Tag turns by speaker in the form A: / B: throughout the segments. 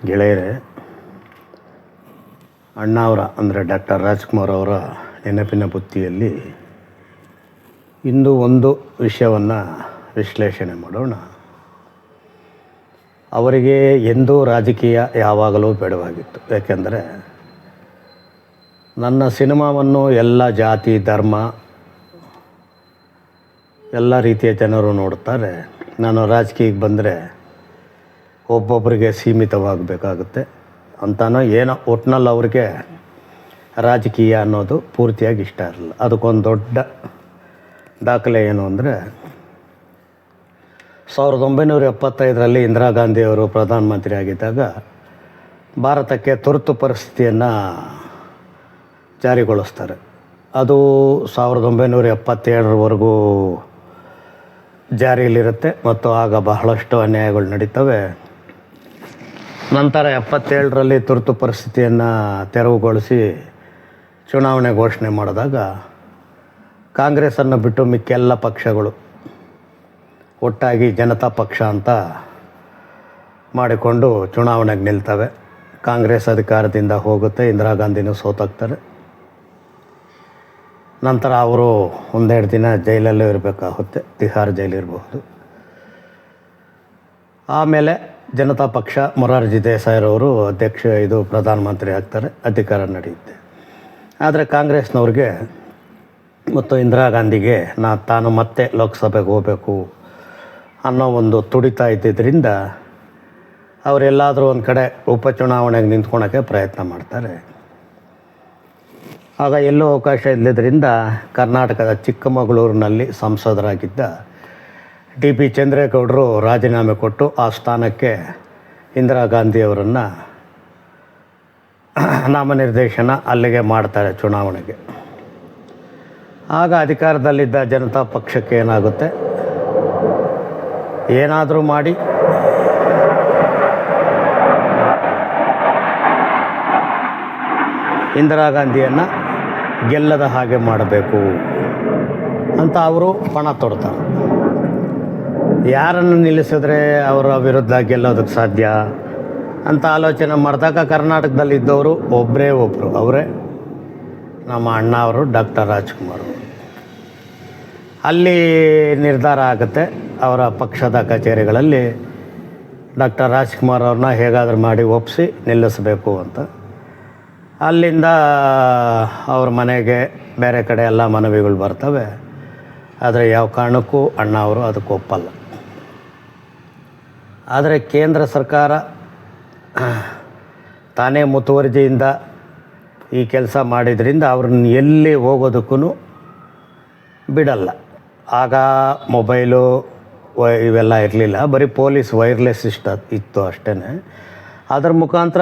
A: ಗೆಳೆಯರೇ, ಅಣ್ಣಾವರ ಅಂದರೆ ಡಾಕ್ಟರ್ ರಾಜ್ಕುಮಾರ್ ಅವರ ನೆನಪಿನ ಬುತ್ತಿಯಲ್ಲಿ ಇಂದು ಒಂದು ವಿಷಯವನ್ನು ವಿಶ್ಲೇಷಣೆ ಮಾಡೋಣ. ಅವರಿಗೆ ಎಂದೂ ರಾಜಕೀಯ ಯಾವಾಗಲೂ ಬೇಡವಾಗಿತ್ತು. ಏಕೆಂದರೆ ನನ್ನ ಸಿನಿಮಾವನ್ನು ಎಲ್ಲ ಜಾತಿ ಧರ್ಮ ಎಲ್ಲ ರೀತಿಯ ಜನರು ನೋಡ್ತಾರೆ. ನಾನು ರಾಜಕೀಯಕ್ಕೆ ಬಂದರೆ ಒಬ್ಬೊಬ್ಬರಿಗೆ ಸೀಮಿತವಾಗಬೇಕಾಗುತ್ತೆ ಅಂತಾನೋ ಏನೋ. ಒಟ್ಟಿನಲ್ಲಿ ಅವ್ರಿಗೆ ರಾಜಕೀಯ ಅನ್ನೋದು ಪೂರ್ತಿಯಾಗಿ ಇಷ್ಟ ಇರಲಿಲ್ಲ. ಅದಕ್ಕೊಂದು ದೊಡ್ಡ ದಾಖಲೆ ಏನು ಅಂದರೆ 1975ರಲ್ಲಿ ಇಂದಿರಾ ಗಾಂಧಿಯವರು ಪ್ರಧಾನಮಂತ್ರಿ ಆಗಿದ್ದಾಗ ಭಾರತಕ್ಕೆ ತುರ್ತು ಪರಿಸ್ಥಿತಿಯನ್ನು ಜಾರಿಗೊಳಿಸ್ತಾರೆ. ಅದು 1977ರವರೆಗೂ ಜಾರಿಯಲ್ಲಿರುತ್ತೆ ಮತ್ತು ಆಗ ಬಹಳಷ್ಟು ಅನ್ಯಾಯಗಳು ನಡೀತವೆ. ನಂತರ 77ರಲ್ಲಿ ತುರ್ತು ಪರಿಸ್ಥಿತಿಯನ್ನು ತೆರವುಗೊಳಿಸಿ ಚುನಾವಣೆ ಘೋಷಣೆ ಮಾಡಿದಾಗ ಕಾಂಗ್ರೆಸ್ಸನ್ನು ಬಿಟ್ಟು ಮಿಕ್ಕೆಲ್ಲ ಪಕ್ಷಗಳು ಒಟ್ಟಾಗಿ ಜನತಾ ಪಕ್ಷ ಅಂತ ಮಾಡಿಕೊಂಡು ಚುನಾವಣೆಗೆ ನಿಲ್ತವೆ. ಕಾಂಗ್ರೆಸ್ ಅಧಿಕಾರದಿಂದ ಹೋಗುತ್ತೆ, ಇಂದಿರಾ ಗಾಂಧಿನೂ ಸೋತಾಗ್ತಾರೆ. ನಂತರ ಅವರು ಒಂದೆರಡು ದಿನ ಜೈಲಲ್ಲೂ ಇರಬೇಕಾಗುತ್ತೆ, ತಿಹಾರ್ ಜೈಲಿರಬಹುದು. ಆಮೇಲೆ ಜನತಾ ಪಕ್ಷ ಮೊರಾರ್ಜಿ ದೇಸಾಯಿರವರು ಪ್ರಧಾನಮಂತ್ರಿ ಆಗ್ತಾರೆ, ಅಧಿಕಾರ ನಡೆಯುತ್ತೆ. ಆದರೆ ಕಾಂಗ್ರೆಸ್ನವ್ರಿಗೆ ಮತ್ತು ಇಂದಿರಾ ಗಾಂಧಿಗೆ ತಾನು ಮತ್ತೆ ಲೋಕಸಭೆಗೆ ಹೋಗಬೇಕು ಅನ್ನೋ ಒಂದು ತುಡಿತ ಇದ್ದಿದ್ದರಿಂದ ಅವರೆಲ್ಲಾದರೂ ಒಂದು ಕಡೆ ಉಪಚುನಾವಣೆಗೆ ನಿಂತ್ಕೊಳಕ್ಕೆ ಪ್ರಯತ್ನ ಮಾಡ್ತಾರೆ. ಆಗ ಎಲ್ಲೂ ಅವಕಾಶ ಇಲ್ಲದ್ರಿಂದ ಕರ್ನಾಟಕದ ಚಿಕ್ಕಮಗಳೂರಿನಲ್ಲಿ ಸಂಸದರಾಗಿದ್ದ DP ಚಂದ್ರೇಗೌಡರು ರಾಜೀನಾಮೆ ಕೊಟ್ಟು ಆ ಸ್ಥಾನಕ್ಕೆ ಇಂದಿರಾ ಗಾಂಧಿಯವರನ್ನು ನಾಮನಿರ್ದೇಶನ ಅಲ್ಲಿಗೆ ಮಾಡ್ತಾರೆ ಚುನಾವಣೆಗೆ. ಆಗ ಅಧಿಕಾರದಲ್ಲಿದ್ದ ಜನತಾ ಪಕ್ಷಕ್ಕೆ ಏನಾಗುತ್ತೆ, ಏನಾದರೂ ಮಾಡಿ ಇಂದಿರಾ ಗಾಂಧಿಯನ್ನು ಗೆಲ್ಲದ ಹಾಗೆ ಮಾಡಬೇಕು ಅಂತ ಅವರು ಪಣ ತೊಡ್ತಾರೆ. ಯಾರನ್ನು ನಿಲ್ಲಿಸಿದ್ರೆ ಅವರ ವಿರುದ್ಧ ಗೆಲ್ಲೋದಕ್ಕೆ ಸಾಧ್ಯ ಅಂತ ಆಲೋಚನೆ ಮಾಡಿದಾಗ ಕರ್ನಾಟಕದಲ್ಲಿದ್ದವರು ಒಬ್ಬರೇ ಒಬ್ಬರು, ಅವರೇ ನಮ್ಮ ಅಣ್ಣ ಅವರು ಡಾಕ್ಟರ್ ರಾಜ್ಕುಮಾರ್ ಅವರು. ಅಲ್ಲಿ ನಿರ್ಧಾರ ಆಗುತ್ತೆ ಅವರ ಪಕ್ಷದ ಕಚೇರಿಗಳಲ್ಲಿ ಡಾಕ್ಟರ್ ರಾಜ್ಕುಮಾರ್ ಅವ್ರನ್ನ ಹೇಗಾದರೂ ಮಾಡಿ ಒಪ್ಪಿಸಿ ನಿಲ್ಲಿಸಬೇಕು ಅಂತ. ಅಲ್ಲಿಂದ ಅವ್ರ ಮನೆಗೆ ಬೇರೆ ಕಡೆ ಎಲ್ಲ ಮನವಿಗಳು ಬರ್ತವೆ. ಆದರೆ ಯಾವ ಕಾರಣಕ್ಕೂ ಅಣ್ಣ ಅವರು ಅದಕ್ಕೆ ಒಪ್ಪಲ್ಲ. ಆದರೆ ಕೇಂದ್ರ ಸರ್ಕಾರ ತಾನೇ ಮುತುವರ್ಜಿಯಿಂದ ಈ ಕೆಲಸ ಮಾಡಿದ್ರಿಂದ ಅವ್ರನ್ನ ಎಲ್ಲಿ ಹೋಗೋದಕ್ಕೂ ಬಿಡಲ್ಲ. ಆಗ ಮೊಬೈಲು ಇವೆಲ್ಲ ಇರಲಿಲ್ಲ, ಬರೀ ಪೊಲೀಸ್ ವೈರ್ಲೆಸ್ ಇತ್ತು ಅಷ್ಟೇ. ಅದರ ಮುಖಾಂತರ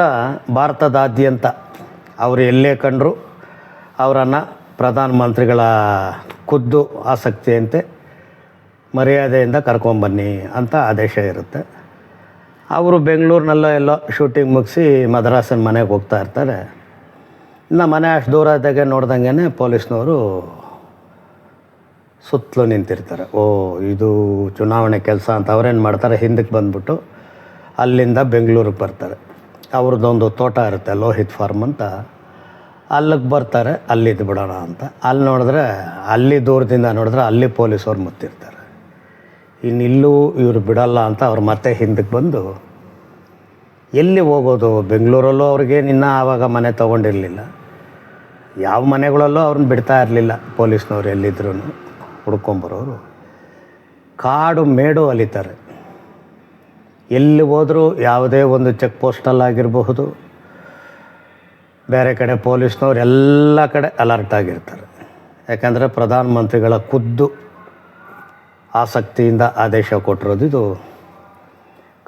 A: ಭಾರತದಾದ್ಯಂತ ಅವರು ಎಲ್ಲೇ ಕಂಡರೂ ಅವರನ್ನು ಪ್ರಧಾನಮಂತ್ರಿಗಳ ಖುದ್ದು ಆಸಕ್ತಿಯಂತೆ ಮರ್ಯಾದೆಯಿಂದ ಕರ್ಕೊಂಬನ್ನಿ ಅಂತ ಆದೇಶ ಇರುತ್ತೆ. ಅವರು ಬೆಂಗಳೂರಿನಲ್ಲೋ ಎಲ್ಲೋ ಶೂಟಿಂಗ್ ಮುಗಿಸಿ ಮದ್ರಾಸಿನ ಮನೆಗೆ ಹೋಗ್ತಾ ಇರ್ತಾರೆ. ಇನ್ನು ಮನೆ ಅಷ್ಟು ದೂರ ಇದ್ದಾಗೆ ನೋಡ್ದಂಗೆ ಪೊಲೀಸ್ನವರು ಸುತ್ತಲೂ ನಿಂತಿರ್ತಾರೆ. ಇದು ಚುನಾವಣೆ ಕೆಲಸ ಅಂತ ಅವ್ರೇನು ಮಾಡ್ತಾರೆ, ಹಿಂದಕ್ಕೆ ಬಂದುಬಿಟ್ಟು ಅಲ್ಲಿಂದ ಬೆಂಗಳೂರಿಗೆ ಬರ್ತಾರೆ. ಅವ್ರದ್ದೊಂದು ತೋಟ ಇರುತ್ತೆ, ಲೋಹಿತ್ ಫಾರ್ಮ್ ಅಂತ, ಅಲ್ಲಿಗೆ ಬರ್ತಾರೆ. ಅಲ್ಲಿದ್ದು ಬಿಡೋಣ ಅಂತ ಅಲ್ಲಿ ನೋಡಿದ್ರೆ, ಅಲ್ಲಿ ದೂರದಿಂದ ನೋಡಿದ್ರೆ ಅಲ್ಲಿ ಪೊಲೀಸವ್ರು ಮುತ್ತಿರ್ತಾರೆ. ಇನ್ನಿಲ್ಲೂ ಇವರು ಬಿಡಲ್ಲ ಅಂತ ಅವ್ರು ಮತ್ತೆ ಹಿಂದಕ್ಕೆ ಬಂದು ಎಲ್ಲಿ ಹೋಗೋದು, ಬೆಂಗಳೂರಲ್ಲೂ ಅವ್ರಿಗೆ ಇನ್ನೂ ಆವಾಗ ಮನೆ ತೊಗೊಂಡಿರಲಿಲ್ಲ, ಯಾವ ಮನೆಗಳಲ್ಲೂ ಅವ್ರನ್ನ ಬಿಡ್ತಾ ಇರಲಿಲ್ಲ ಪೊಲೀಸ್ನವ್ರು. ಎಲ್ಲಿದ್ರೂ ಹುಡ್ಕೊಂಬರೋರು ಕಾಡು ಮೇಡು ಅಲಿತಾರೆ. ಎಲ್ಲಿ ಹೋದರೂ ಯಾವುದೇ ಒಂದು ಚೆಕ್ ಪೋಸ್ಟಲ್ಲಾಗಿರಬಹುದು, ಬೇರೆ ಕಡೆ ಪೊಲೀಸ್ನವ್ರು ಎಲ್ಲ ಕಡೆ ಅಲರ್ಟ್ ಆಗಿರ್ತಾರೆ. ಯಾಕಂದರೆ ಪ್ರಧಾನಮಂತ್ರಿಗಳ ಖುದ್ದು ಆಸಕ್ತಿಯಿಂದ ಆದೇಶ ಕೊಟ್ಟಿರೋದು ಇದು.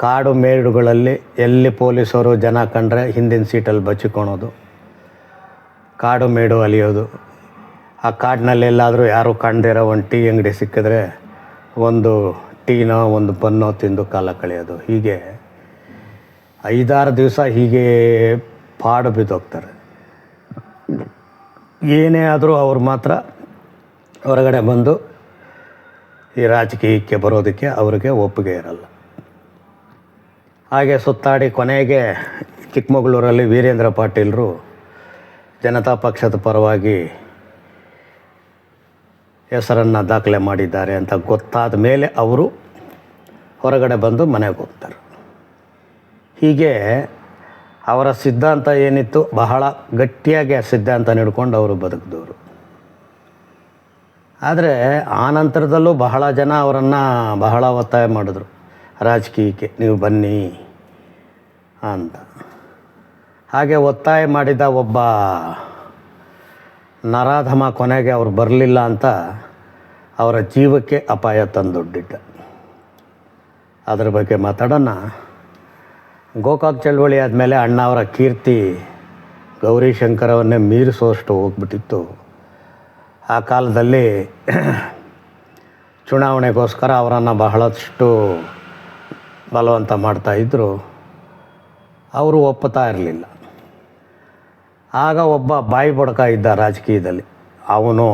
A: ಕಾಡು ಮೇಡುಗಳಲ್ಲಿ ಎಲ್ಲಿ ಪೊಲೀಸರು ಜನ ಕಂಡ್ರೆ ಹಿಂದಿನ ಸೀಟಲ್ಲಿ ಬಚ್ಚಿಕೊಳೋದು, ಕಾಡು ಮೇಡು ಅಲಿಯೋದು. ಆ ಕಾಡಿನಲ್ಲಿ ಎಲ್ಲಾದರೂ ಯಾರೂ ಕಾಣ್ದಿರೋ ಒಂದು ಟೀ ಅಂಗಡಿ ಸಿಕ್ಕಿದ್ರೆ ಒಂದು ಟೀನೋ ಒಂದು ಬನ್ನೋ ತಿಂದು ಕಾಲ ಕಳೆಯೋದು. ಹೀಗೆ 5-6 ದಿವಸ ಹೀಗೆ ಪಾಡು ಬಿದ್ದೋಗ್ತಾರೆ. ಏನೇ ಆದರೂ ಅವ್ರು ಮಾತ್ರ ಹೊರಗಡೆ ಬಂದು ಈ ರಾಜಕೀಯಕ್ಕೆ ಬರೋದಕ್ಕೆ ಅವ್ರಿಗೆ ಒಪ್ಪಿಗೆ ಇರಲ್ಲ. ಹಾಗೆ ಸುತ್ತಾಡಿ ಕೊನೆಗೆ ಚಿಕ್ಕಮಗಳೂರಲ್ಲಿ ವೀರೇಂದ್ರ ಪಾಟೀಲರು ಜನತಾ ಪಕ್ಷದ ಪರವಾಗಿ ಹೆಸರನ್ನು ದಾಖಲೆ ಮಾಡಿದ್ದಾರೆ ಅಂತ ಗೊತ್ತಾದ ಮೇಲೆ ಅವರು ಹೊರಗಡೆ ಬಂದು ಮನೆಗೆ ಹೋಗ್ತಾರೆ. ಹೀಗೆ ಅವರ ಸಿದ್ಧಾಂತ ಏನಿತ್ತು ಬಹಳ ಗಟ್ಟಿಯಾಗಿ ಆ ಸಿದ್ಧಾಂತ ಹಿಡ್ಕೊಂಡು ಅವರು ಬದುಕಿದವರು. ಆದರೆ ಆ ನಂತರದಲ್ಲೂ ಬಹಳ ಜನ ಅವರನ್ನು ಬಹಳ ಒತ್ತಾಯ ಮಾಡಿದ್ರು, ರಾಜಕೀಯಕ್ಕೆ ನೀವು ಬನ್ನಿ ಅಂತ. ಹಾಗೆ ಒತ್ತಾಯ ಮಾಡಿದ ಒಬ್ಬ ನರಾಧಮ ಕೊನೆಗೆ ಅವರು ಬರಲಿಲ್ಲ ಅಂತ ಅವರ ಜೀವಕ್ಕೆ ಅಪಾಯ ತಂದೊಡ್ಡಿದ್ದ. ಅದರ ಬಗ್ಗೆ ಮಾತಾಡೋಣ. ಗೋಕಾಕ್ ಚಳವಳಿ ಆದಮೇಲೆ ಅಣ್ಣ ಅವರ ಕೀರ್ತಿ ಗೌರಿಶಂಕರವನ್ನೇ ಮೀರಿಸುವಷ್ಟು ಹೋಗ್ಬಿಟ್ಟಿತ್ತು. ಆ ಕಾಲದಲ್ಲಿ ಚುನಾವಣೆಗೋಸ್ಕರ ಅವರನ್ನು ಬಹಳಷ್ಟು ಬಲವಂತ ಮಾಡ್ತಾಯಿದ್ರು. ಅವರು ಒಪ್ಪುತ್ತಾ ಇರಲಿಲ್ಲ. ಆಗ ಒಬ್ಬ ಬಾಯಿ ಬಡಕ ಇದ್ದ ರಾಜಕೀಯದಲ್ಲಿ. ಅವನು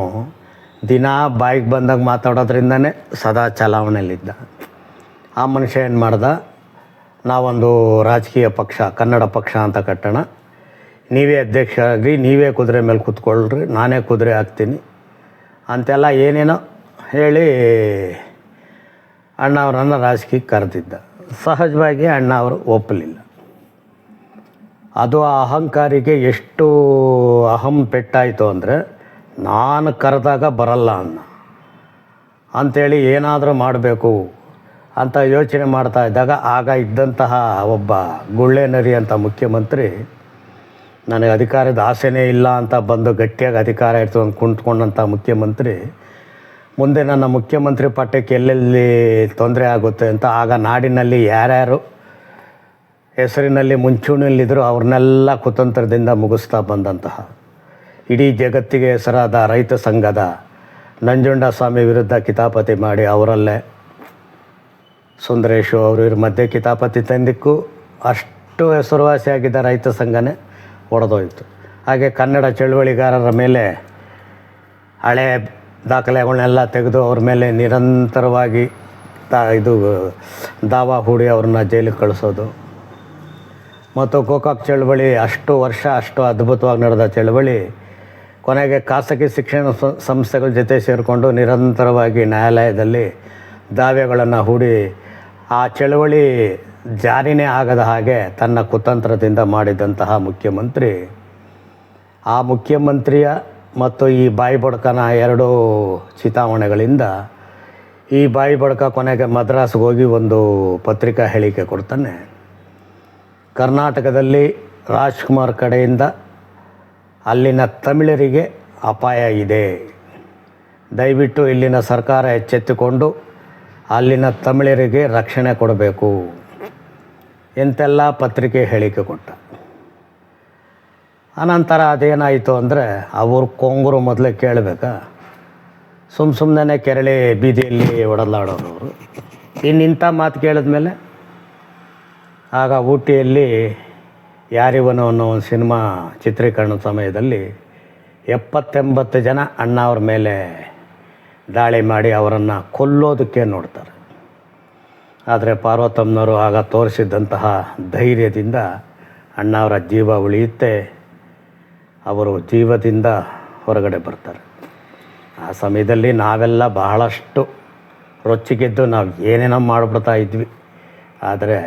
A: ದಿನ ಬಾಯಿಗೆ ಬಂದಾಗ ಮಾತಾಡೋದ್ರಿಂದನೇ ಸದಾ ಚಲಾವಣೆಯಲ್ಲಿದ್ದ. ಆ ಮನುಷ್ಯ ಏನು ಮಾಡ್ದ, ನಾವೊಂದು ರಾಜಕೀಯ ಪಕ್ಷ, ಕನ್ನಡ ಪಕ್ಷ ಅಂತ ಕಟ್ಟೋಣ, ನೀವೇ ಅಧ್ಯಕ್ಷರಾಗಿ ನೀವೇ ಕುದುರೆ ಮೇಲೆ ಕೂತ್ಕೊಳ್ರಿ, ನಾನೇ ಕುದುರೆ ಹಾಕ್ತೀನಿ ಅಂತೆಲ್ಲ ಏನೇನೋ ಹೇಳಿ ಅಣ್ಣ ಅವರನ್ನು ರಾಜಕೀಯಕ್ಕೆ ಕರೆದಿದ್ದ. ಸಹಜವಾಗಿ ಅಣ್ಣ ಅವರು ಒಪ್ಪಲಿಲ್ಲ. ಅದು ಆ ಅಹಂಕಾರಿಗೆ ಎಷ್ಟು ಅಹಂ ಪೆಟ್ಟಾಯಿತು ಅಂದರೆ, ನಾನು ಕರೆದಾಗ ಬರಲ್ಲ ಅಂಥೇಳಿ ಏನಾದರೂ ಮಾಡಬೇಕು ಅಂತ ಯೋಚನೆ ಮಾಡ್ತಾ ಇದ್ದಾಗ ಆಗ ಇದ್ದಂತಹ ಒಬ್ಬ ಗುಳ್ಳೆನರಿ ಅಂತ ಮುಖ್ಯಮಂತ್ರಿ, ನನಗೆ ಅಧಿಕಾರದ ಆಸೆನೇ ಇಲ್ಲ ಅಂತ ಬಂದು ಗಟ್ಟಿಯಾಗಿ ಅಧಿಕಾರ ಇರ್ತದೆ ಅಂತ ಕುಂತ್ಕೊಂಡಂಥ ಮುಖ್ಯಮಂತ್ರಿ ಮುಂದೆ ನನ್ನ ಮುಖ್ಯಮಂತ್ರಿ ಪಟ್ಟಕ್ಕೆ ಎಲ್ಲೆಲ್ಲಿ ತೊಂದರೆ ಆಗುತ್ತೆ ಅಂತ ಆಗ ನಾಡಿನಲ್ಲಿ ಯಾರ್ಯಾರು ಹೆಸರಿನಲ್ಲಿ ಮುಂಚೂಣಿಯಲ್ಲಿದ್ದರೂ ಅವ್ರನ್ನೆಲ್ಲ ಕುತಂತ್ರದಿಂದ ಮುಗಿಸ್ತಾ ಬಂದಂತಹ ಇಡೀ ಜಗತ್ತಿಗೆ ಹೆಸರಾದ ರೈತ ಸಂಘದ ನಂಜುಂಡಸ್ವಾಮಿ ವಿರುದ್ಧ ಕಿತಾಪತಿ ಮಾಡಿ ಅವರಲ್ಲೇ ಸುಂದರೇಶು ಅವರು ಇವ್ರ ಮಧ್ಯೆ ಕಿತಾಪತಿ ತಂದಿಕ್ಕೂ ಅಷ್ಟು ಹೆಸರುವಾಸಿಯಾಗಿದ್ದ ರೈತ ಸಂಘನೇ ಒಡೆದೋಯ್ತು. ಹಾಗೆ ಕನ್ನಡ ಚಳುವಳಿಗಾರರ ಮೇಲೆ ಹಳೆ ದಾಖಲೆಗಳನ್ನೆಲ್ಲ ತೆಗೆದು ಅವ್ರ ಮೇಲೆ ನಿರಂತರವಾಗಿ ದಾವ ಹೂಡಿ ಅವ್ರನ್ನ ಜೈಲಿಗೆ ಕಳಿಸೋದು. ಮತ್ತು ಗೋಕಾಕ್ ಚಳವಳಿ ಅಷ್ಟು ವರ್ಷ ಅಷ್ಟು ಅದ್ಭುತವಾಗಿ ನಡೆದ ಚಳವಳಿ ಕೊನೆಗೆ ಖಾಸಗಿ ಶಿಕ್ಷಣ ಸಂಸ್ಥೆಗಳ ಜೊತೆ ಸೇರಿಕೊಂಡು ನಿರಂತರವಾಗಿ ನ್ಯಾಯಾಲಯದಲ್ಲಿ ದಾವೆಗಳನ್ನು ಹೂಡಿ ಆ ಚಳವಳಿ ಜಾರಿನೇ ಆಗದ ಹಾಗೆ ತನ್ನ ಕುತಂತ್ರದಿಂದ ಮಾಡಿದಂತಹ ಮುಖ್ಯಮಂತ್ರಿ, ಆ ಮುಖ್ಯಮಂತ್ರಿಯ ಮತ್ತು ಈ ಬಾಯಿ ಬಡಕನ ಎರಡೂ ಚಿತಾವಣೆಗಳಿಂದ ಈ ಬಾಯಿ ಬಡಕ ಕೊನೆಗೆ ಮದ್ರಾಸ್ಗೆ ಹೋಗಿ ಒಂದು ಪತ್ರಿಕಾ ಹೇಳಿಕೆ ಕೊಡ್ತಾನೆ. ಕರ್ನಾಟಕದಲ್ಲಿ ರಾಜ್ಕುಮಾರ್ ಕಡೆಯಿಂದ ಅಲ್ಲಿನ ತಮಿಳರಿಗೆ ಅಪಾಯ ಇದೆ, ದಯವಿಟ್ಟು ಇಲ್ಲಿನ ಸರ್ಕಾರ ಎಚ್ಚೆತ್ತುಕೊಂಡು ಅಲ್ಲಿನ ತಮಿಳರಿಗೆ ರಕ್ಷಣೆ ಕೊಡಬೇಕು ಎಂತೆಲ್ಲ ಪತ್ರಿಕೆ ಹೇಳಿಕೆ ಕೊಟ್ಟ. ಅನಂತರ ಅದೇನಾಯಿತು ಅಂದರೆ, ಅವರು ಕೊಂಗರು ಮೊದಲೇ ಕೇಳಬೇಕಾ, ಸುಮ್ಮನೆ ಕೆರಳಿ ಬೀದಿಯಲ್ಲಿ ಒಡಲಾಡೋರವರು. ಇನ್ನಿಂಥ ಮಾತು ಕೇಳಿದ್ಮೇಲೆ ಆಗ ಊಟಿಯಲ್ಲಿ ಯಾರಿವನು ಅನ್ನೋ ಒಂದು ಸಿನಿಮಾ ಚಿತ್ರೀಕರಣದ ಸಮಯದಲ್ಲಿ 70-80 ಜನ ಅಣ್ಣ ಅವ್ರ ಮೇಲೆ ದಾಳಿ ಮಾಡಿ ಅವರನ್ನು ಕೊಲ್ಲೋದಕ್ಕೆ ನೋಡ್ತಾರೆ. ಆದರೆ ಪಾರ್ವತಮ್ಮನವರು ಆಗ ತೋರಿಸಿದ್ದಂತಹ ಧೈರ್ಯದಿಂದ ಅಣ್ಣ ಅವರ ಜೀವ ಉಳಿಯುತ್ತೆ, ಅವರು ಜೀವದಿಂದ ಹೊರಗಡೆ ಬರ್ತಾರೆ. ಆ ಸಮಯದಲ್ಲಿ ನಾವೆಲ್ಲ ಬಹಳಷ್ಟು ರೊಚ್ಚಿಗೆದ್ದು ನಾವು ಏನೇನೋ ಮಾಡಿಬಿಡ್ತಾ ಇದ್ವಿ. ಆದರೆ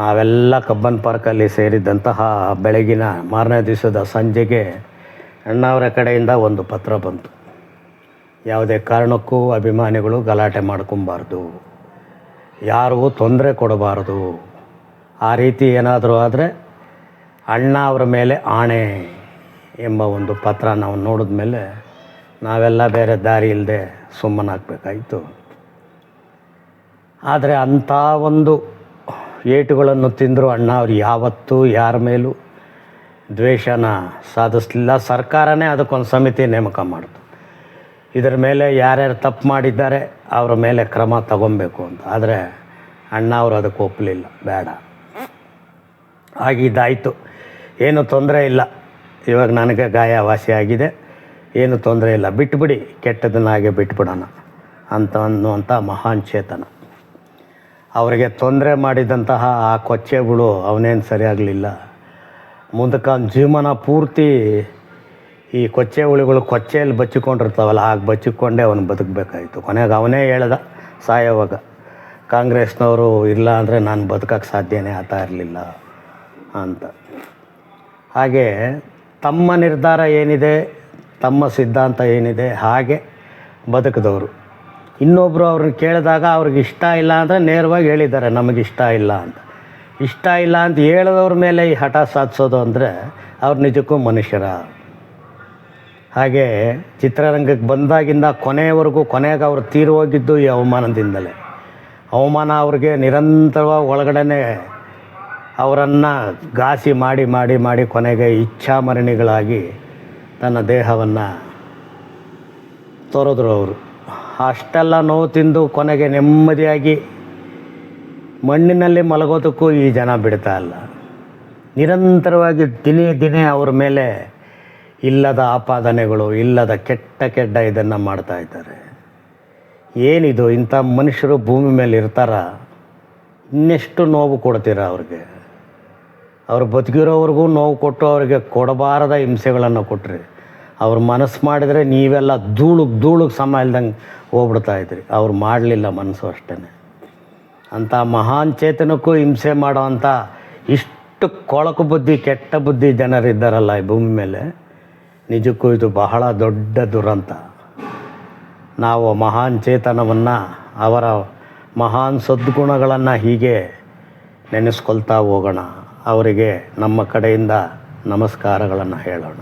A: ನಾವೆಲ್ಲ ಕಬ್ಬನ್ ಪಾರ್ಕಲ್ಲಿ ಸೇರಿದ್ದಂತಹ ಬೆಳಗಿನ ಮಾರನೇ ದಿವಸದ ಸಂಜೆಗೆ ಅಣ್ಣಾವರ ಕಡೆಯಿಂದ ಒಂದು ಪತ್ರ ಬಂತು. ಯಾವುದೇ ಕಾರಣಕ್ಕೂ ಅಭಿಮಾನಿಗಳು ಗಲಾಟೆ ಮಾಡ್ಕೊಬಾರ್ದು, ಯಾರೂ ತೊಂದರೆ ಕೊಡಬಾರ್ದು, ಆ ರೀತಿ ಏನಾದರೂ ಆದರೆ ಅಣ್ಣ ಅವರ ಮೇಲೆ ಆಣೆ ಎಂಬ ಒಂದು ಪತ್ರ ನಾವು ನೋಡಿದ ಮೇಲೆ ನಾವೆಲ್ಲ ಬೇರೆ ದಾರಿ ಇಲ್ಲದೆ ಸುಮ್ಮನಾಗಬೇಕಾಯಿತು. ಆದರೆ ಅಂಥ ಒಂದು ಏಟುಗಳನ್ನು ತಿಂದರೂ ಅಣ್ಣ ಅವ್ರು ಯಾವತ್ತೂ ಯಾರ ಮೇಲೂ ದ್ವೇಷನ ಸಾಧಿಸಲಿಲ್ಲ. ಸರ್ಕಾರನೇ ಅದಕ್ಕೊಂದು ಸಮಿತಿ ನೇಮಕ ಮಾಡಿತು, ಇದರ ಮೇಲೆ ಯಾರ್ಯಾರು ತಪ್ಪು ಮಾಡಿದ್ದಾರೆ ಅವರ ಮೇಲೆ ಕ್ರಮ ತಗೊಬೇಕು ಅಂತ. ಆದರೆ ಅಣ್ಣ ಅವರು ಅದಕ್ಕೆ ಒಪ್ಪಲಿಲ್ಲ, ಬೇಡ ಆಗಿದ್ದಾಯಿತು, ಏನು ತೊಂದರೆ ಇಲ್ಲ, ಇವಾಗ ನನಗೆ ಗಾಯ ವಾಸಿಯಾಗಿದೆ, ಏನು ತೊಂದರೆ ಇಲ್ಲ, ಬಿಟ್ಟುಬಿಡಿ, ಕೆಟ್ಟದನ್ನಾಗೆ ಬಿಟ್ಬಿಡೋಣ ಅಂತ ಅನ್ನುವಂಥ ಮಹಾನ್ ಚೇತನ. ಅವರಿಗೆ ತೊಂದರೆ ಮಾಡಿದಂತಹ ಆ ಕೊಚ್ಚೆಗಳು ಅವನೇನು ಸರಿಯಾಗಲಿಲ್ಲ. ಮುಂದಕ್ಕೆ ಅವ್ನ ಜೀವನ ಪೂರ್ತಿ ಈ ಕೊಚ್ಚೆ ಹುಳುಗಳು ಕೊಚ್ಚೆಯಲ್ಲಿ ಬಚ್ಚಿಕೊಂಡಿರ್ತಾವಲ್ಲ, ಹಾಗೆ ಬಚ್ಚಿಕೊಂಡೇ ಅವನು ಬದುಕಬೇಕಾಯಿತು. ಕೊನೆಗೆ ಅವನೇ ಹೇಳ್ದ ಸಾಯೋವಾಗ, ಕಾಂಗ್ರೆಸ್ನವರು ಇಲ್ಲ ಅಂದರೆ ನಾನು ಬದುಕಕ್ಕೆ ಸಾಧ್ಯನೇ ಆಗ್ತಾ ಇರಲಿಲ್ಲ ಅಂತ. ಹಾಗೆ ತಮ್ಮ ನಿರ್ಧಾರ ಏನಿದೆ, ತಮ್ಮ ಸಿದ್ಧಾಂತ ಏನಿದೆ ಹಾಗೆ ಬದುಕಿದವರು. ಇನ್ನೊಬ್ಬರು ಅವ್ರನ್ನ ಕೇಳಿದಾಗ ಅವ್ರಿಗೆ ಇಷ್ಟ ಇಲ್ಲ ಅಂದರೆ ನೇರವಾಗಿ ಹೇಳಿದ್ದಾರೆ ನಮಗಿಷ್ಟ ಇಲ್ಲ ಅಂತ. ಇಷ್ಟ ಇಲ್ಲ ಅಂತ ಹೇಳಿದವ್ರ ಮೇಲೆ ಈ ಹಠ ಸಾಧಿಸೋದು ಅಂದರೆ ಅವ್ರು ನಿಜಕ್ಕೂ ಮನುಷ್ಯರ. ಹಾಗೆ ಚಿತ್ರರಂಗಕ್ಕೆ ಬಂದಾಗಿಂದ ಕೊನೆಯವರೆಗೂ, ಕೊನೆಗೆ ಅವರು ತೀರಿ ಹೋಗಿದ್ದು ಈ ಅವಮಾನದಿಂದಲೇ. ಅವಮಾನ ಅವ್ರಿಗೆ ನಿರಂತರವಾಗಿ ಒಳಗಡೆ ಅವರನ್ನು ಘಾಸಿ ಮಾಡಿ ಮಾಡಿ ಮಾಡಿ ಕೊನೆಗೆ ಇಚ್ಛಾಮರಣಿಗಳಾಗಿ ತನ್ನ ದೇಹವನ್ನು ತೊರೆದ್ರು ಅವರು. ಅಷ್ಟೆಲ್ಲ ನೋವು ತಿಂದು ಕೊನೆಗೆ ನೆಮ್ಮದಿಯಾಗಿ ಮಣ್ಣಿನಲ್ಲಿ ಮಲಗೋದಕ್ಕೂ ಈ ಜನ ಬಿಡ್ತಾ ಇಲ್ಲ. ನಿರಂತರವಾಗಿ ದಿನೇ ದಿನೇ ಅವ್ರ ಮೇಲೆ ಇಲ್ಲದ ಆಪಾದನೆಗಳು, ಇಲ್ಲದ ಕೆಟ್ಟ ಇದನ್ನು ಮಾಡ್ತಾಯಿದ್ದಾರೆ. ಏನಿದು, ಇಂಥ ಮನುಷ್ಯರು ಭೂಮಿ ಮೇಲೆ ಇರ್ತಾರ? ಇನ್ನೆಷ್ಟು ನೋವು ಕೊಡ್ತೀರ ಅವ್ರಿಗೆ? ಅವ್ರು ಬದುಕಿರೋವ್ರಿಗೂ ನೋವು ಕೊಟ್ಟು ಅವ್ರಿಗೆ ಕೊಡಬಾರದ ಹಿಂಸೆಗಳನ್ನು ಕೊಟ್ಟರೆ, ಅವ್ರು ಮನಸ್ಸು ಮಾಡಿದರೆ ನೀವೆಲ್ಲ ಧೂಳಿಗೆ ಸಮ ಇಲ್ದಂಗೆ ಹೋಗ್ಬಿಡ್ತಾಯಿದ್ರಿ. ಅವ್ರು ಮಾಡಲಿಲ್ಲ ಮನಸ್ಸು ಅಷ್ಟೇ. ಅಂಥ ಮಹಾನ್ ಚೇತನಕ್ಕೂ ಹಿಂಸೆ ಮಾಡೋವಂಥ ಇಷ್ಟು ಕೊಳಕು ಬುದ್ಧಿ, ಕೆಟ್ಟ ಬುದ್ಧಿ ಜನರಿದ್ದಾರಲ್ಲ ಈ ಭೂಮಿ ಮೇಲೆ, ನಿಜಕ್ಕೂ ಇದು ಬಹಳ ದೊಡ್ಡ ದುರಂತ. ನಾವು ಮಹಾನ್ ಚೇತನವನ್ನು, ಅವರ ಮಹಾನ್ ಸದ್ಗುಣಗಳನ್ನು ಹೀಗೆ ನೆನೆಸ್ಕೊಳ್ತಾ ಹೋಗೋಣ. ಅವರಿಗೆ ನಮ್ಮ ಕಡೆಯಿಂದ ನಮಸ್ಕಾರಗಳನ್ನು ಹೇಳೋಣ.